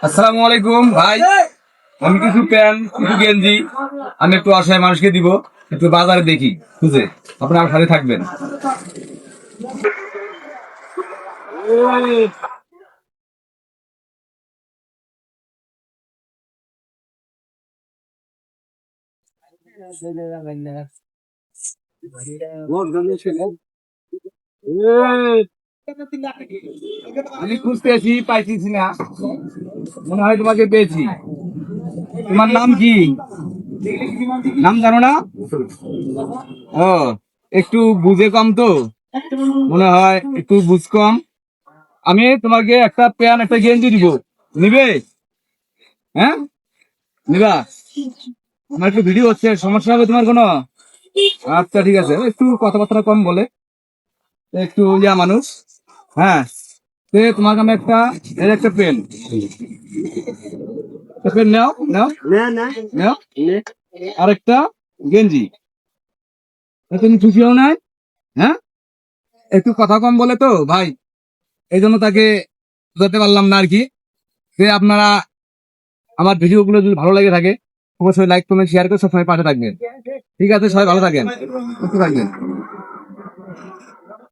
আসসালামু আলাইকুম ভাই। আমি কিছু প্যান্ট কিছু গেঞ্জি আমি একটু অসহায় মানুষকে দিব, একটু বাজারে দেখি বুঝে আপনার আমার সাথে থাকবেন। আমি খুঁজতে আছি, পাইতেছি না। মনে হয় তোমাকে পেয়েছি। তোমার নাম কি? নাম জানো না? ও, একটু বুঝে কম তো, মনে হয় একটু বুঝ কম। আমি তোমাকে একটা প্যান্ট একটা গেঞ্জি দিব, নিবে? হ্যাঁ, নিবা? আমার একটু ভিডিও হচ্ছে, সমস্যা হবে তোমার কোনো? আচ্ছা ঠিক আছে, একটু কথাবার্তা কম বলে, একটু মানুষ। হ্যাঁ, তোমাকে আমি একটা এর একটা পেন, পেন নাও নাও নাও, আর একটা গেঞ্জি। তুমি খুশি হও নাই? হ্যাঁ, একটু কথা কম বলে তো ভাই, এই জন্য তাকে বুঝাতে পারলাম না আর কি। আপনারা আমার ভিডিও গুলো যদি ভালো লেগে থাকে অবশ্যই লাইক কমেন্ট শেয়ার করে সবসময় পাশে থাকবেন। ঠিক আছে, সবাই ভালো থাকেন, সুস্থ থাকবেন।